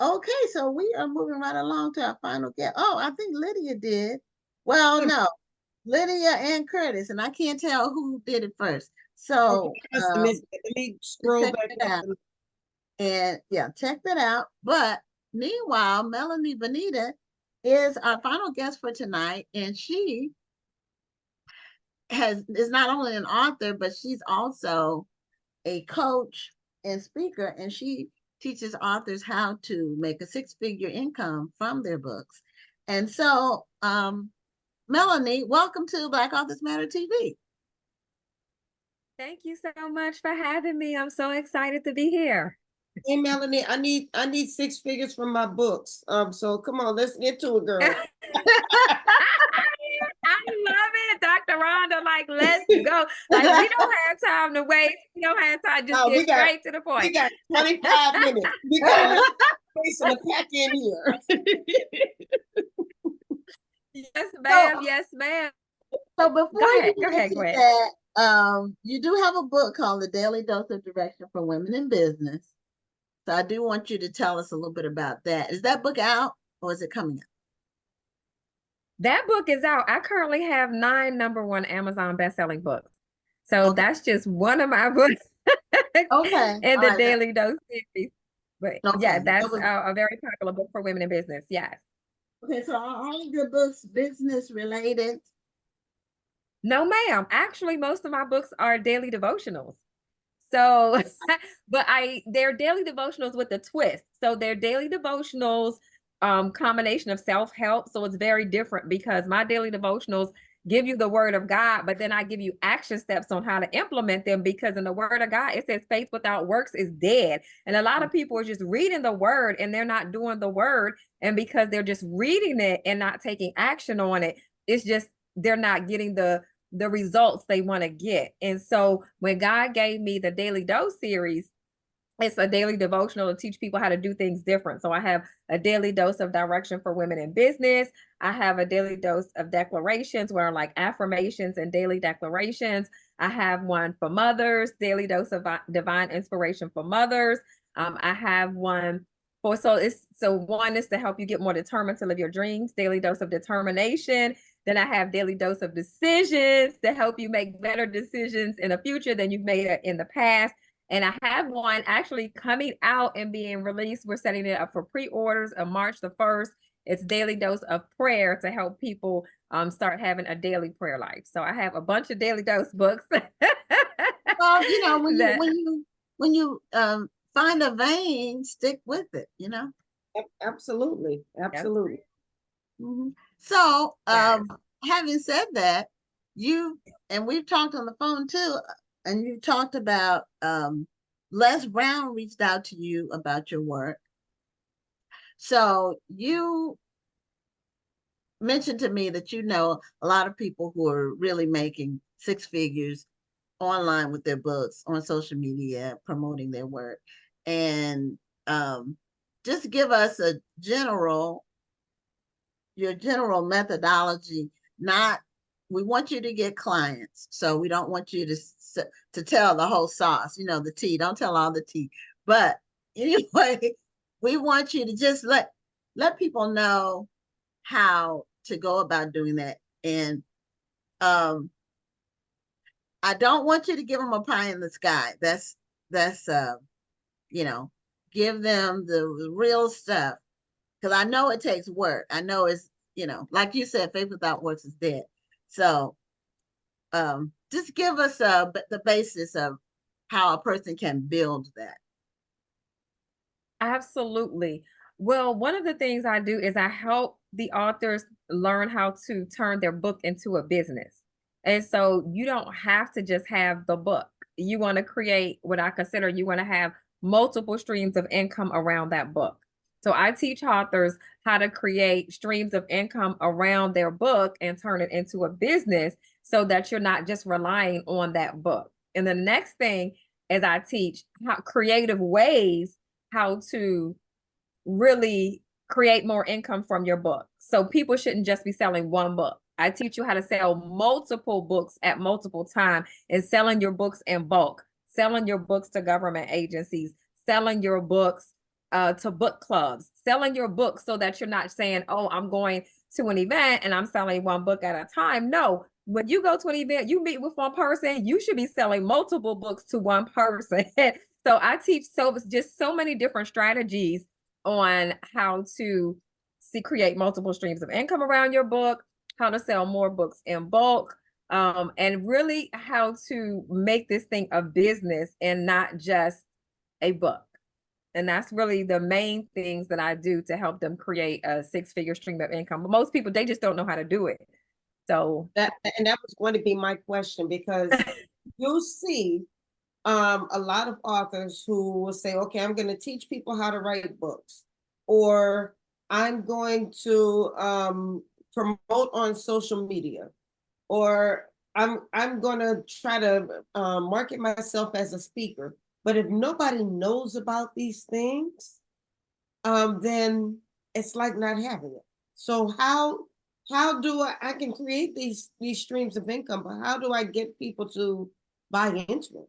Okay, so we are moving right along to our final guest. Oh, I think Lydia did. Well, no, Lydia and Curtis, and I can't tell who did it first. So Let me scroll check back it up. out. And yeah, check that out. But meanwhile, Melanie Bonita is our final guest for tonight, and she is not only an author, but she's also a coach and speaker, and she teaches authors how to make a six-figure income from their books. And so, Melanie, welcome to Black Authors Matter TV. Thank you so much for having me. I'm so excited to be here. Hey Melanie, I need six figures from my books. So come on, let's get to it, girl. I love it, Dr. Rhonda. Like, let's go. Like, we don't have time to wait. We don't have time. Just get straight to the point. We got 25 minutes. We got space and a pack in here. Yes, ma'am. Yes, ma'am. So before go ahead. that, you do have a book called The Daily Dose of Direction for Women in Business. So I do want you to tell us a little bit about that. Is that book out or is it coming out? That book is out. I currently have 9 #1 Amazon best-selling books. So that's just one of my books. Okay. And the Daily Dose series. But yeah, that's a very popular book for women in business. Yes. Okay, so are all of your books business related? No, ma'am. Actually, most of my books are daily devotionals. So, but they're daily devotionals with a twist. So they're daily devotionals, combination of self-help. So it's very different because my daily devotionals give you the word of God, but then I give you action steps on how to implement them, because in the word of God, it says faith without works is dead. And a lot of people are just reading the word and they're not doing the word. And because they're just reading it and not taking action on it, it's just, they're not getting the results they want to get. And so when God gave me the Daily Dose series, it's a daily devotional to teach people how to do things different. So I have a daily dose of direction for women in business. I have a daily dose of declarations where like affirmations and daily declarations. I have one for mothers, daily dose of divine inspiration for mothers. I have one for, so one is to help you get more determined to live your dreams, daily dose of determination. Then I have daily dose of decisions to help you make better decisions in the future than you've made in the past. And I have one actually coming out and being released. We're setting it up for pre-orders on March the 1st. It's Daily Dose of Prayer to help people start having a daily prayer life. So I have a bunch of Daily Dose books. Well, you know, when you find a vein, stick with it, you know? Absolutely. Absolutely. Yep. Mm-hmm. So having said that, and we've talked on the phone too, and you talked about Les Brown reached out to you about your work. So you mentioned to me that you know a lot of people who are really making six figures online with their books, on social media, promoting their work. And just give us your general methodology. Not, we want you to get clients, so we don't want you to tell the whole sauce, you know, the tea. Don't tell all the tea. But anyway, we want you to just let people know how to go about doing that. And I don't want you to give them a pie in the sky. That's you know, give them the real stuff, because I know it takes work. I know it's, you know, like you said, faith without works is dead. So just give us the basis of how a person can build that. Absolutely. Well, one of the things I do is I help the authors learn how to turn their book into a business. And so you don't have to just have the book. You want to create what I consider, you want to have multiple streams of income around that book. So I teach authors how to create streams of income around their book and turn it into a business so that you're not just relying on that book. And the next thing is I teach how creative ways how to really create more income from your book. So people shouldn't just be selling one book. I teach you how to sell multiple books at multiple times and selling your books in bulk, selling your books to government agencies, selling your books to book clubs, selling your book so that you're not saying, oh, I'm going to an event and I'm selling one book at a time. No, when you go to an event, you meet with one person, you should be selling multiple books to one person. So I teach just so many different strategies on how to create multiple streams of income around your book, how to sell more books in bulk, and really how to make this thing a business and not just a book. And that's really the main things that I do to help them create a six-figure stream of income. But most people, they just don't know how to do it. So that was going to be my question, because you see a lot of authors who will say, okay, I'm going to teach people how to write books, or I'm going to promote on social media, or I'm going to try to market myself as a speaker. But if nobody knows about these things, then it's like not having it. So how do I can create these streams of income, but how do I get people to buy into it?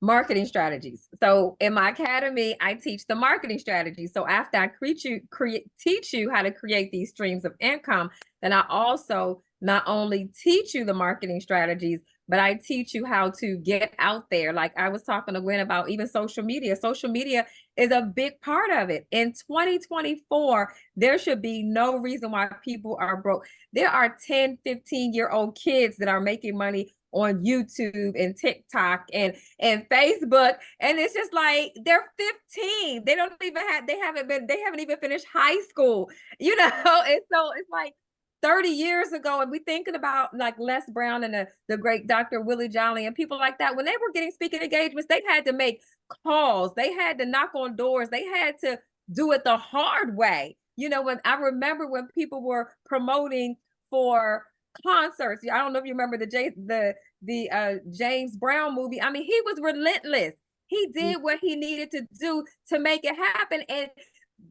marketing strategies. So in my academy, I teach the marketing strategies. So after I teach you how to create these streams of income, then I also not only teach you the marketing strategies, but I teach you how to get out there. Like I was talking to Gwen about even social media. Social media is a big part of it. In 2024, there should be no reason why people are broke. There are 10, 15-year-old kids that are making money on YouTube and TikTok and Facebook, and it's just like they're 15. They haven't even finished high school, you know. And so it's like 30 years ago, and we thinking about like Les Brown and the great Dr. Willie Jolly and people like that. When they were getting speaking engagements, they had to make calls, they had to knock on doors, they had to do it the hard way. You know, when I remember when people were promoting for concerts. I don't know if you remember the James Brown movie. I mean, he was relentless. He did what he needed to do to make it happen. And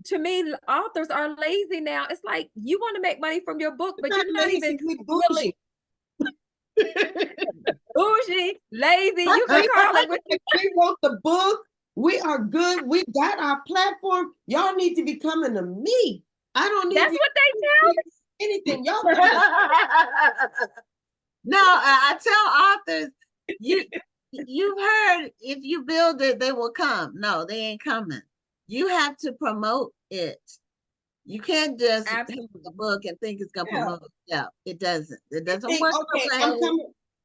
to me, authors are lazy now. It's like you want to make money from your book, but you're not even bougie. Bougie, lazy. You can call it what you want. We wrote the book. We are good. We got our platform. Y'all need to be coming to me. I don't need. That's what they tell me. Anything y'all. No, I tell authors, you've heard if you build it, they will come. No, they ain't coming. You have to promote it. You can't just have the book and think it's gonna promote. Yeah, it doesn't. It doesn't work. Okay,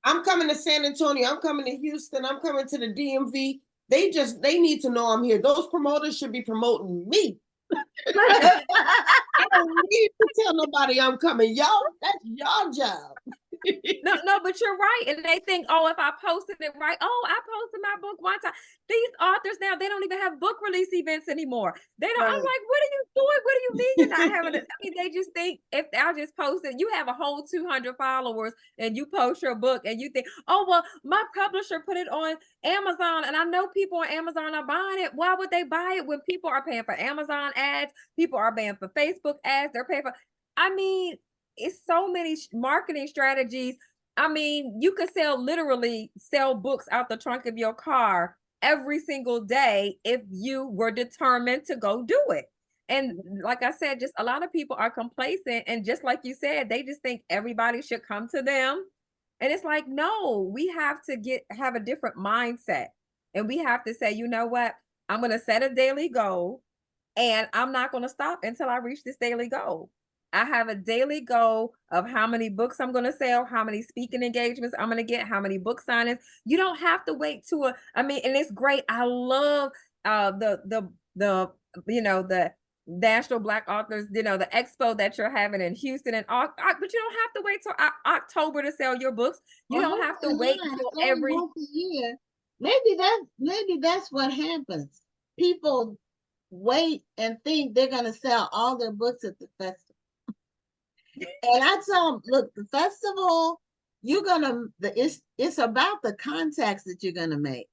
I'm coming to San Antonio. I'm coming to Houston. I'm coming to the DMV. They need to know I'm here. Those promoters should be promoting me. I don't need to tell nobody I'm coming. Y'all, that's your job. No, but you're right. And they think, oh, if I posted it right, oh, I posted my book one time. These authors now, they don't even have book release events anymore. They don't. Right. I'm like, what are you doing? What do you mean you're not having it? I mean, they just think if I just post it, you have a whole 200 followers and you post your book and you think, oh, well, my publisher put it on Amazon and I know people on Amazon are buying it. Why would they buy it when people are paying for Amazon ads? People are paying for Facebook ads. They're paying for, I mean, it's so many marketing strategies. I mean, you could literally sell books out the trunk of your car every single day if you were determined to go do it. And like I said, just a lot of people are complacent. And just like you said, they just think everybody should come to them. And it's like, no, we have to have a different mindset. And we have to say, you know what? I'm going to set a daily goal and I'm not going to stop until I reach this daily goal. I have a daily goal of how many books I'm going to sell, how many speaking engagements I'm going to get, how many book signings. You don't have to wait to and it's great. I love the National Black Authors, the expo that you're having in Houston but you don't have to wait till October to sell your books. You don't have to wait till every year. Maybe that's what happens. People wait and think they're going to sell all their books at the festival. And I tell them, look, the festival, it's about the contacts that you're going to make.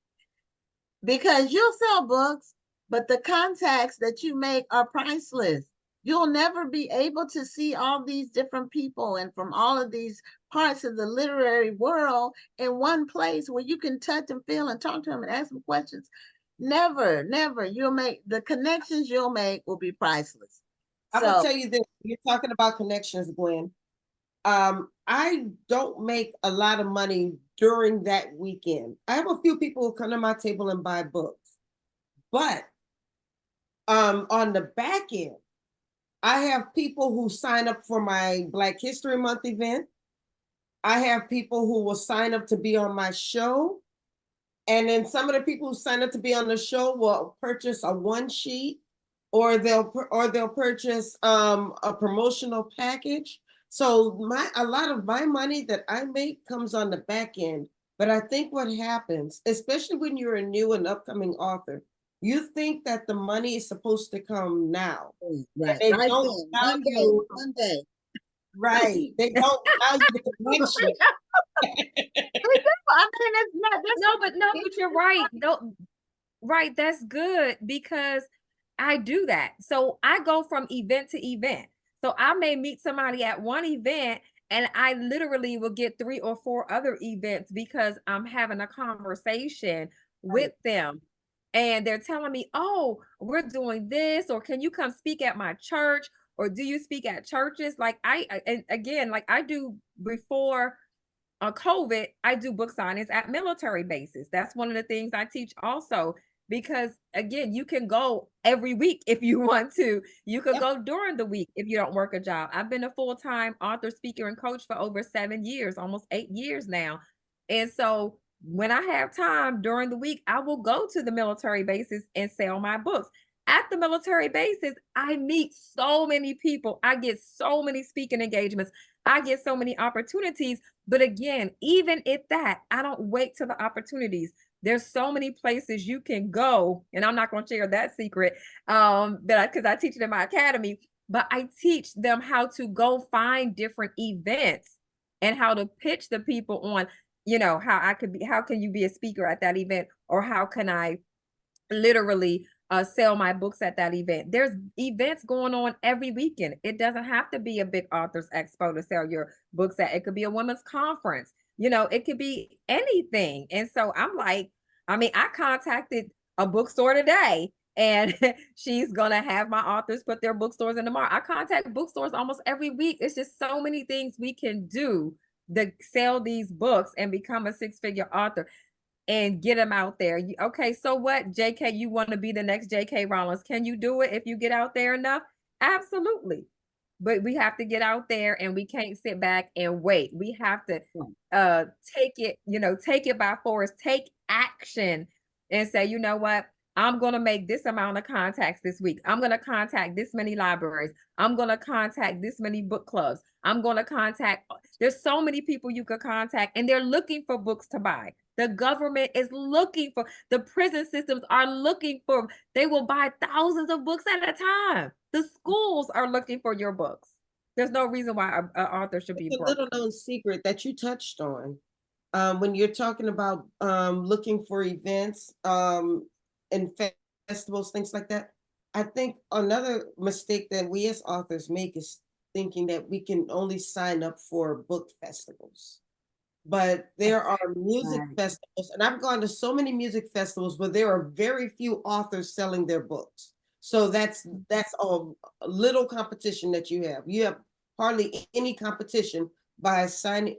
Because you'll sell books, but the contacts that you make are priceless. You'll never be able to see all these different people and from all of these parts of the literary world in one place where you can touch and feel and talk to them and ask them questions. never. You'll make the connections you'll make will be priceless. I will So tell you this, you're talking about connections, Gwen. I don't make a lot of money during that weekend. I have a few people who come to my table and buy books, but on the back end, I have people who sign up for my Black History Month event. I have people who will sign up to be on my show. And then some of the people who sign up to be on the show will purchase a one sheet, or they'll purchase a promotional package. So a lot of my money that I make comes on the back end. But I think what happens, especially when you're a new and upcoming author, you think that the money is supposed to come now. right, They right don't then, value, one day. right. They don't value the connection. I mean, it's not No, but you're right. No, right, that's good because I do that. So I go from event to event. So I may meet somebody at one event and I literally will get 3 or 4 other events because I'm having a conversation with them. And they're telling me, "Oh, we're doing this, or can you come speak at my church? Or do you speak at churches?" Like and again, like I do before COVID, I do book signings at military bases. That's one of the things I teach also, because again, you can go every week if you want to. You could Yep. go during the week if you don't work a job. I've been a full-time author, speaker, and coach for over 7 years, almost 8 years now. And so when I have time during the week, I will go to the military bases and sell my books. At the military bases, I meet so many people. I get so many speaking engagements. I get so many opportunities. But again, even if that, I don't wait till the opportunities. There's so many places you can go, and I'm not going to share that secret, because I teach it in my academy. But I teach them how to go find different events and how to pitch the people on, how can you be a speaker at that event, or how can I literally sell my books at that event. There's events going on every weekend. It doesn't have to be a big authors expo to sell your books at. It could be a women's conference. It could be anything. And so I'm like, I mean, I contacted a bookstore today, and she's gonna have my authors put their bookstores in tomorrow. I contact bookstores almost every week. It's just so many things we can do to sell these books and become a six-figure author and get them out there. Okay, so what, JK, you want to be the next JK Rollins? Can you do it if you get out there enough? Absolutely. But we have to get out there, and we can't sit back and wait. We have to take it by force, take action and say, you know what? I'm going to make this amount of contacts this week. I'm going to contact this many libraries. I'm going to contact this many book clubs. I'm going to contact, there's so many people you could contact, and they're looking for books to buy. The government is looking for, the prison systems are looking for, they will buy thousands of books at a time. The schools are looking for your books. There's no reason why an author should be It's a broke. little known secret that you touched on. When you're talking about looking for events and festivals, things like that, I think another mistake that we as authors make is thinking that we can only sign up for book festivals. But there are music festivals, and I've gone to so many music festivals where there are very few authors selling their books. So that's a little competition that you have. You have hardly any competition by signing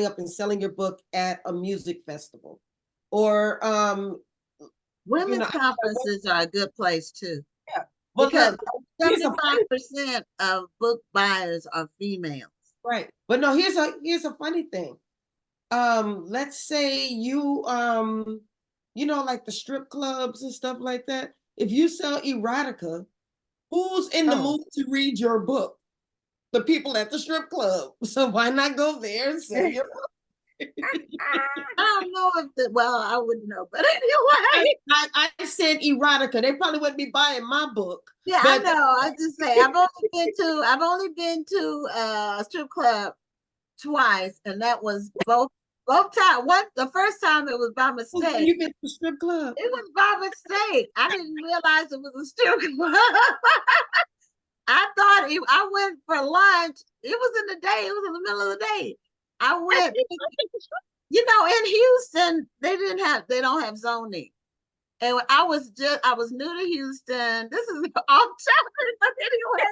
up and selling your book at a music festival. Or women's conferences are a good place too. Yeah. Well, because here's a 75% of book buyers are females. Right. But no, here's a funny thing. Let's say you like the strip clubs and stuff like that. If you sell erotica, who's in the mood to read your book? The people at the strip club. So why not go there and sell your book? I don't know I wouldn't know, but anyway. I said erotica. They probably wouldn't be buying my book. Yeah, I know. I just say I've only been to a strip club twice, and that was both times. The first time it was by mistake. You've been to a strip club. It was by mistake. I didn't realize it was a strip club. I thought I went for lunch. It was in the day. It was in the middle of the day. I went. In Houston, they don't have zoning, And I was new to Houston. This is off topic, but anyway,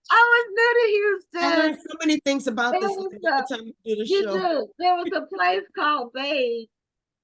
I was new to I Houston. learned so many things about There this was every time we do the you show. do. There was a place called Babe.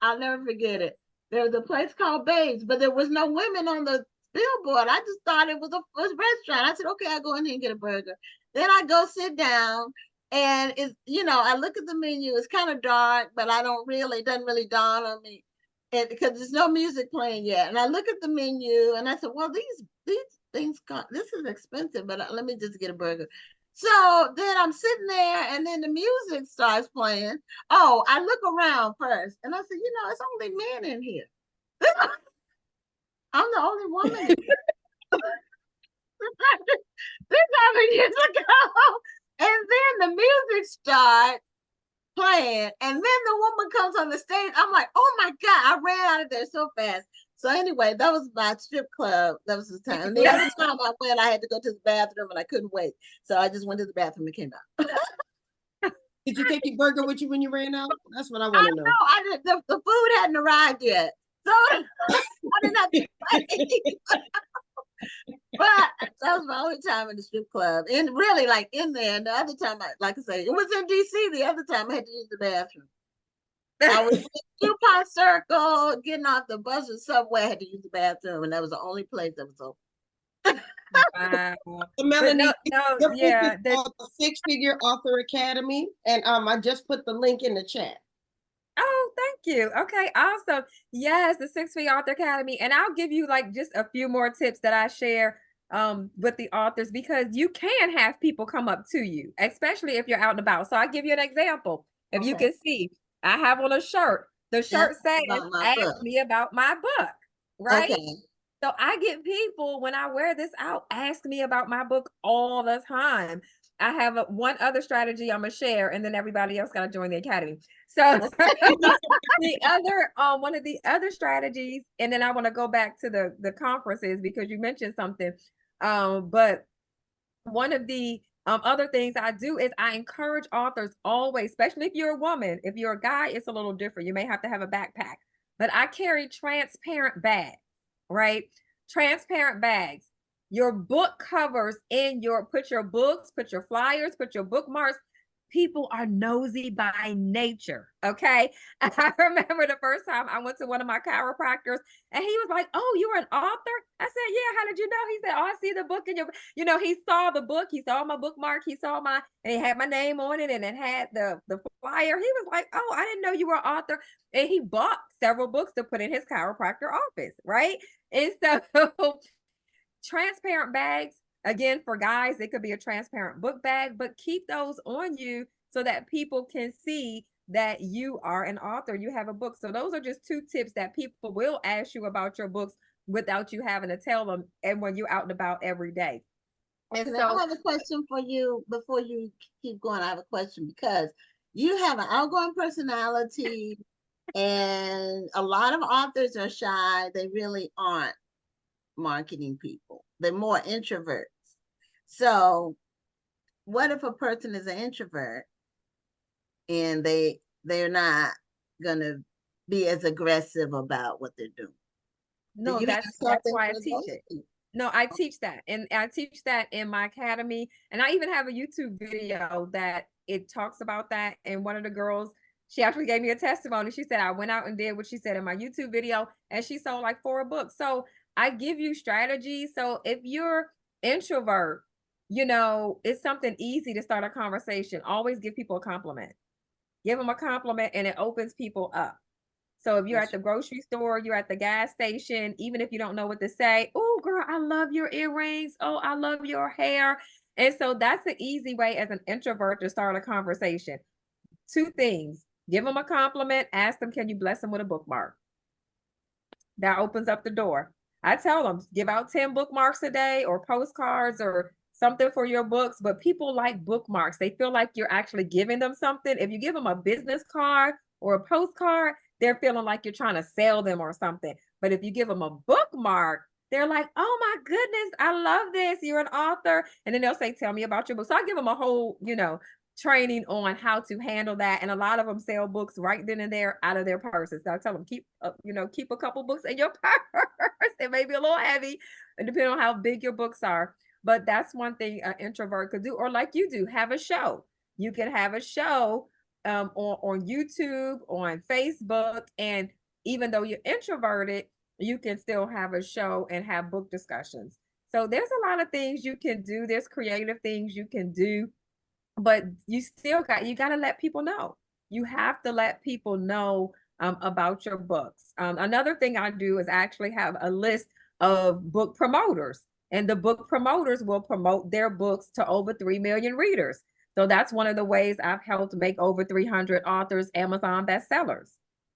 I'll never forget it. There was a place called Babes, but there was no women on the billboard. I just thought it was a restaurant. I said, okay, I'll go in here and get a burger. Then I go sit down, and it's, I look at the menu. It's kind of dark, but I don't really, it doesn't really dawn on me, because there's no music playing yet. And I look at the menu, and I said, well, these things this is expensive, but let me just get a burger. So then I'm sitting there, and then the music starts playing. Oh, I look around first, and I said, it's only men in here. I'm the only woman. This happened years ago. And then the music starts playing, and then the woman comes on the stage. I'm like, oh my God, I ran out of there so fast. So anyway, that was my strip club. That was the time. And the other time I went, I had to go to the bathroom and I couldn't wait. So I just went to the bathroom and came out. Did you take your burger with you when you ran out? That's what I I want to know. know I did, the food hadn't arrived yet. So I didn't have to pay. But that was my only time in the strip club. And really, like, in there. And the other time, like I say, it was in DC. The other time I had to use the bathroom. I was in DuPont Circle, getting off the bus or subway. I had to use the bathroom, and that was the only place that was open. Wow. So Melanie, no, your yeah, book is called The Six Figure Author Academy, and I just put the link in the chat. Oh, thank you. Okay, awesome. Yes, the Six Figure Author Academy. And I'll give you like just a few more tips that I share with the authors, because you can have people come up to you, especially if you're out and about. So I'll give you an example. If you can see, I have on a shirt. The shirt says, ask me about my book, right? Okay. So I get people, when I wear this out, ask me about my book all the time. I have one other strategy I'm gonna share, and then everybody else gotta join the academy. So the other one of the other strategies, and then I want to go back to the conferences because you mentioned something. But one of the other things I do is I encourage authors always, especially if you're a woman. If you're a guy, it's a little different. You may have to have a backpack, but I carry transparent bags, right? Transparent bags. Your book covers put your books, put your flyers, put your bookmarks. People are nosy by nature. Okay. I remember the first time I went to one of my chiropractors, and he was like, oh, you're an author? I said, yeah. How did you know? He said, oh, I see the book in your, he saw the book. He saw my bookmark. He saw and it had my name on it, and it had the flyer. He was like, oh, I didn't know you were an author. And he bought several books to put in his chiropractor office. Right. And so transparent bags, again, for guys, it could be a transparent book bag, but keep those on you so that people can see that you are an author, you have a book. So those are just two tips that people will ask you about your books without you having to tell them, and when you're out and about every day. And so I have a question for you before you keep going. I have a question, because you have an outgoing personality, and a lot of authors are shy. They really aren't marketing people. They're more introverts. So what if a person is an introvert and they're not gonna be as aggressive about what they're doing? no, that's why I teach it. No, I teach that. And I teach that in my academy. And I even have a YouTube video that it talks about that. And one of the girls, she actually gave me a testimony. She said, I went out and did what she said in my YouTube video, and she sold like 4 books. So I give you strategies. So if you're introvert, it's something easy to start a conversation. Always give people a compliment. Give them a compliment, and it opens people up. So if you're at the grocery store, you're at the gas station, even if you don't know what to say, oh, girl, I love your earrings. Oh, I love your hair. And so that's an easy way as an introvert to start a conversation. 2 things. Give them a compliment. Ask them, can you bless them with a bookmark? That opens up the door. I tell them, give out 10 bookmarks a day, or postcards, or something for your books. But people like bookmarks. They feel like you're actually giving them something. If you give them a business card or a postcard, they're feeling like you're trying to sell them or something. But if you give them a bookmark, they're like, oh my goodness, I love this. You're an author. And then they'll say, tell me about your book. So I give them a whole, training on how to handle that. And a lot of them sell books right then and there out of their purses. So I tell them, keep, keep a couple books in your purse. It may be a little heavy, and depending on how big your books are. But that's one thing an introvert could do, or like you do, have a show. You can have a show on YouTube, on Facebook, and even though you're introverted, you can still have a show and have book discussions. So there's a lot of things you can do. There's creative things you can do, but you got to let people know. You have to let people know about your books. Another thing I do is actually have a list of book promoters, and the book promoters will promote their books to over 3 million readers. So that's one of the ways I've helped make over 300 authors Amazon bestsellers.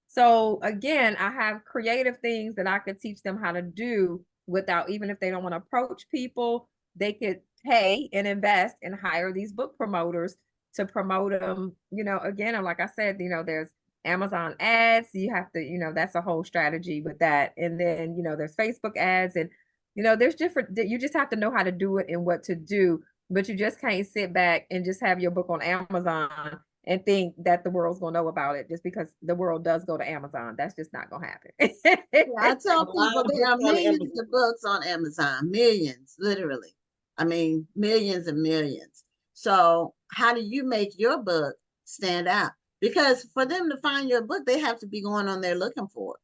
So again, I have creative things that I could teach them how to do without, even if they don't want to approach people, they could pay and invest and hire these book promoters to promote them. Again, and like I said, there's Amazon ads. You have to, that's a whole strategy with that. And then, there's Facebook ads, and, there's different, you just have to know how to do it and what to do, but you just can't sit back and just have your book on Amazon and think that the world's going to know about it just because the world does go to Amazon. That's just not going to happen. Yeah, I tell A lot people of there are books on millions Amazon. of books on Amazon, millions, literally. I mean, millions and millions. So how do you make your book stand out? Because for them to find your book, they have to be going on there looking for it.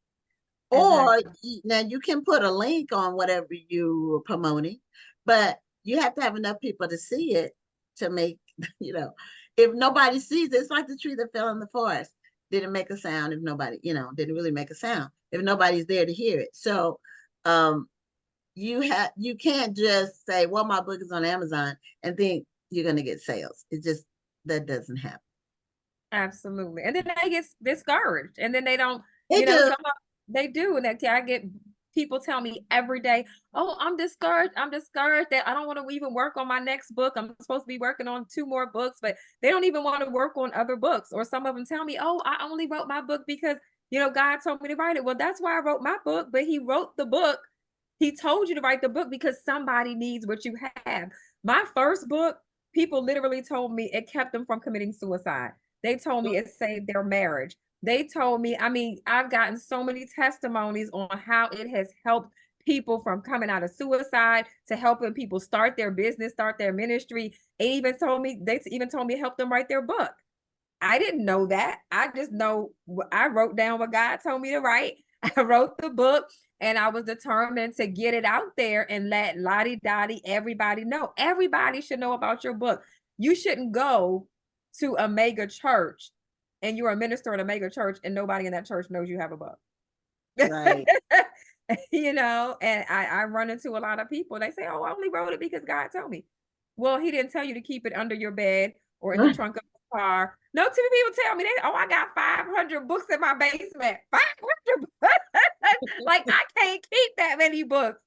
Or now you can put a link on whatever you are promoting, but you have to have enough people to see it to make, if nobody sees it, it's like the tree that fell in the forest. Didn't make a sound if nobody, didn't really make a sound if nobody's there to hear it. So you can't just say, well, my book is on Amazon and think you're gonna get sales. That doesn't happen. Absolutely. And then they get discouraged, and then they don't, They do. they do. And that I get people tell me every day, oh, I'm discouraged. I'm discouraged that I don't want to even work on my next book. I'm supposed to be working on 2 more books, but they don't even want to work on other books. Or some of them tell me, oh, I only wrote my book because, God told me to write it. Well, that's why I wrote my book, but he wrote the book. He told you to write the book because somebody needs what you have. My first book, people literally told me it kept them from committing suicide. They told me it saved their marriage. They told me, I've gotten so many testimonies on how it has helped people from coming out of suicide to helping people start their business, start their ministry. They even told me it helped them write their book. I didn't know that. I just know I wrote down what God told me to write. I wrote the book, and I was determined to get it out there and let Lottie Dottie everybody know. Everybody should know about your book. You shouldn't go to a mega church and you're a minister in a mega church and nobody in that church knows you have a book. Right. And I run into a lot of people. They say, oh, I only wrote it because God told me. Well, he didn't tell you to keep it under your bed or in the trunk of the car. No, too many people tell me, I got 500 books in my basement. 500 books. Like, I can't keep that many books.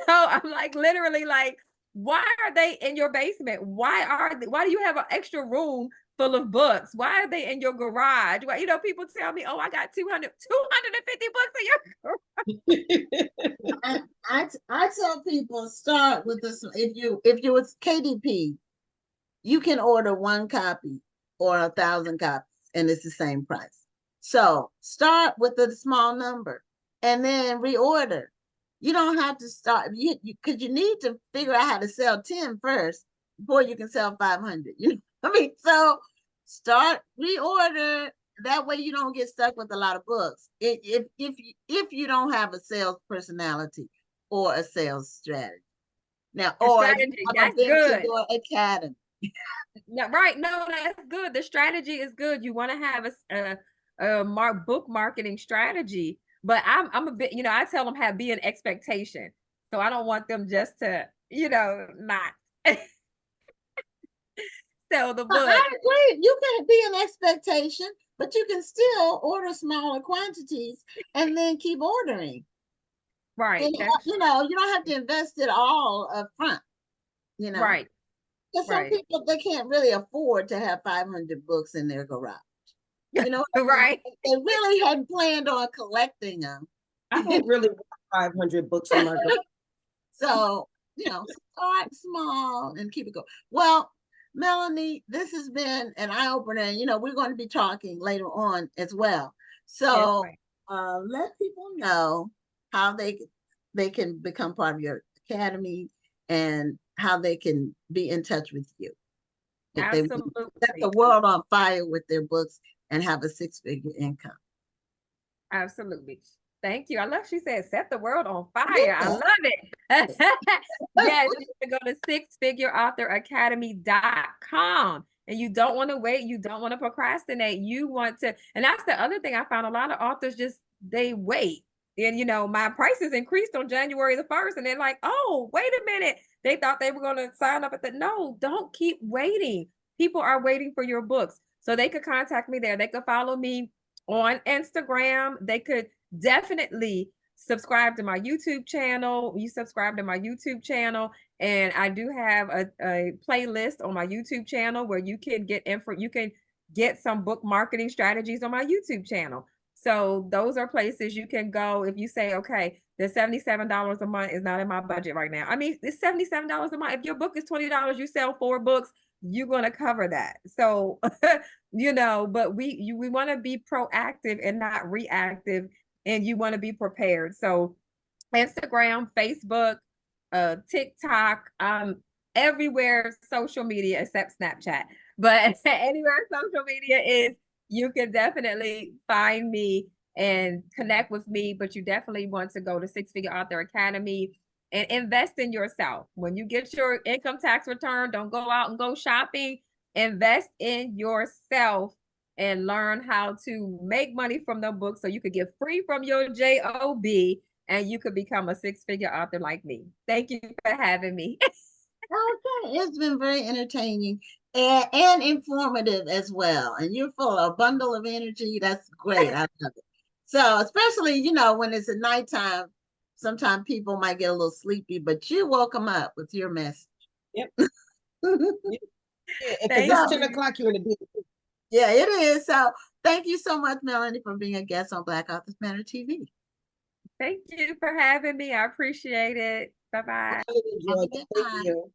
I'm like, literally, like, why are they in your basement? Why do you have an extra room full of books? Why are they in your garage? Why, people tell me, oh, I got 250 books in your garage. I tell people, start with this. If you was KDP, you can order 1 copy or 1,000 copies and it's the same price. So start with a small number and then reorder. You don't have to start because you need to figure out how to sell 10 first before you can sell 500. So start, reorder. That way you don't get stuck with a lot of books. If you don't have a sales personality or a sales strategy. Now, or strategy, that's been good. to your academy. No, right. No, that's good. The strategy is good. You want to have a book marketing strategy, but I'm a bit, I tell them be an expectation. So I don't want them just to, not sell the book. I agree. You can be an expectation, but you can still order smaller quantities and then keep ordering. Right. And, you don't have to invest it all up front. Right. Because some people, they can't really afford to have 500 books in their garage. Right. They really hadn't planned on collecting them. I don't really want 500 books in my garage. So, start small and keep it going. Well, Melanie, this has been an eye-opener. You know, we're going to be talking later on as well. Yes, So ma'am. let people know how they can become part of your academy and how they can be in touch with you if they want to set the Absolutely. world on fire with their books and have a six-figure income. Absolutely. Thank you. I love she said set the world on fire. Yeah. I love it. Yes, you can go to sixfigureauthoracademy.com. And you don't want to wait. You don't want to procrastinate. You want to, and that's the other thing I found. A lot of authors just they wait. And you know, my prices increased on January the 1st, and they're like, oh, wait a minute. They thought they were going to sign up at the no, don't keep waiting. People are waiting for your books. So they could contact me there. They could follow me on Instagram. They could definitely subscribe to my YouTube channel. You subscribe to my YouTube channel, and I do have a playlist on my YouTube channel where you can get info. You can get some book marketing strategies on my YouTube channel. So those are places you can go if you say, okay, the $77 a month is not in my budget right now. I mean, it's $77 a month. If your book is $20, you sell 4 books, you're going to cover that. So you know, but we want to be proactive and not reactive, and you want to be prepared. So Instagram, Facebook, TikTok, everywhere social media except Snapchat. But anywhere social media is, you can definitely find me and connect with me. But you definitely want to go to Six Figure Author Academy and invest in yourself. When you get your income tax return, don't go out and go shopping. Invest in yourself and learn how to make money from the book so you could get free from your job and you could become a six-figure author like me. Thank you for having me. Okay, it's been very entertaining and informative as well. And you're full of a bundle of energy. That's great. I love it. So, especially, you know, when it's at nighttime, sometimes people might get a little sleepy, but you woke them up with your message. Yep. Yeah, because Thank it's So, 10 o'clock here in the day. yeah, it is. So, thank you so much, Melanie, for being a guest on Black Authors Matter TV. Thank you for having me. I appreciate it. Bye-bye. I really Have a enjoyed it. good Thank night. you.